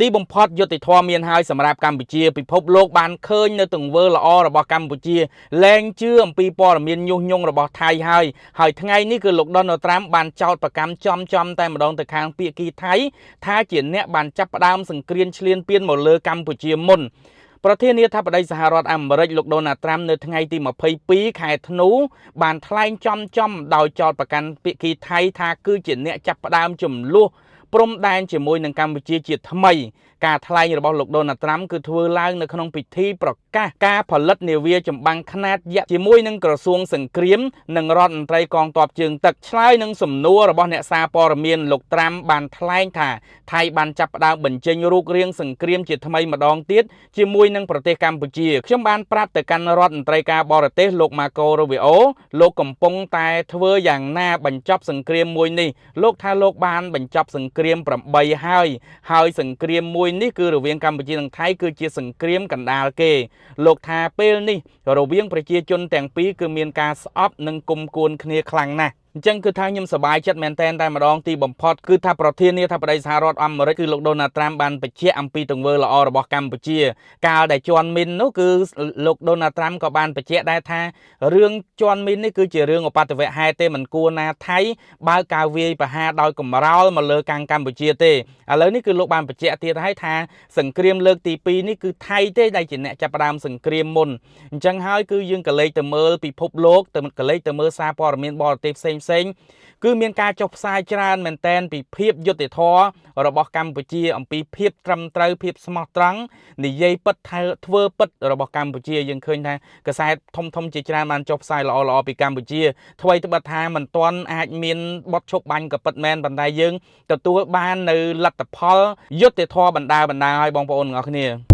ទីបំផុតយុតិធម៌មានហើយសម្រាប់កម្ពុជាពិភពលោកបានឃើញនៅទង្វើល្អរបស់កម្ពុជាលែងជឿអំពីព័ត៌មានញុះញង់របស់ថៃហើយថ្ងៃនេះគឺលោក Donald Trump បានចោទប្រកាន់ចំតែម្ដងទៅខាងភាគីថៃថាជាអ្នកបានចាប់ផ្ដើមសង្គ្រាមឈ្លានពានមកលើកម្ពុជាមុនប្រធានាធិបតីសហរដ្ឋអាមេរិកលោក Donald Trump នៅថ្ងៃទី22 ខែធ្នូបានថ្លែងចំដោយចោទប្រកាន់ភាគីថៃថាគឺជាអ្នកចាប់ផ្ដើមចំនួនព្រំដែនជាមួយនឹងកម្ពុជាជាថ្មីការថ្លែងរបស់លោក Donald Trump គឺធ្វើឡើងនៅក្នុងពិធីប្រកាសការផលិតនាវាចម្បាំងខ្នាតយក្សជាមួយនឹងក្រសួងសង្គ្រាមនិងរដ្ឋមន្ត្រីកងទ័ពជើងទឹកឆ្លើយនឹងសំណួររបស់អ្នកសារព័ត៌មានលោក Trump បានថ្លែងថាថៃបានចាប់ផ្ដើមបញ្ចេញរូបរាងសង្គ្រាមជាថ្មីម្ដងទៀតជាមួយនឹងប្រទេសកម្ពុជាខ្ញុំបានប្រាប់ទៅកាន់រដ្ឋមន្ត្រីការបរទេសលោក Marco Rubio លោកកំពុងតែធ្វើយ៉ាងណាបញ្ចប់សង្គ្រាមមួយនេះលោកថាលោកបានបញ្ចប់សង្គ្រាម8ហើយសង្គ្រាមមួយនេះគឺរវាងកម្ពុជានិងថៃគឺជាសង្គ្រាមកណ្ដាលគេលោកថាពេលនេះរវាងប្រជាជនទាំងពីរគឺមានការស្អប់និងគុំគួនគ្នាខ្លាំងណាស់អញ្ចឹងគឺថាខ្ញុំសប្បាយចិត្តមែនតែម្ដងទីបំផុតគឺថាប្រធានាធិបតីសហរដ្ឋអាមេរិកគឺលោក Donald Trump បានបញ្ជាក់អំពីទង្វើល្អរបស់កម្ពុជាកាលដែលជន់មីននោះគឺលោក Donald Trump ក៏បានបញ្ជាក់ដែរថារឿងជន់មីននេះគឺជារឿងឧបទ្ទវហេតុទេមិនគួរណាថៃបើការវាយប្រហារដោយកំរោលមកលើកម្ពុជាទេឥឡូវនេះគឺលោកបានបញ្ជាក់ទៀតហើយថាសង្គ្រាមលើកទី2នេះគឺថៃទេដែលជាអ្នកចាប់ផ្ដើមសង្គ្រាមមុនអញ្ចឹងហើយគឺយើងក៏លេចទៅមើលពិភពលោកក៏លេចទៅមើលសារព័ត៌មានបរទេសផ្សេងគឺមានការចុះផ្សាយច្រើនមែនតែនពីភាពយុត្តិធម៌របស់កម្ពុជាអំពីភាពត្រឹមត្រូវភាពស្មោះត្រង់និយាយពិតធ្វើពិតរបស់កម្ពុជាយើងឃើញថាកសែតធំជាច្រើនបានចុះផ្សាយល្អពីកម្ពុជាថ្មីត្បិតថាមិនទាន់អាចមានបទឈប់បាញ់ក៏ពិតមែនប៉ុន្តែយើងទទួលបាននៅលទ្ធផលយុត្តិធម៌បណ្ដាឲ្យបងប្អូនទាំងអស់គ្នា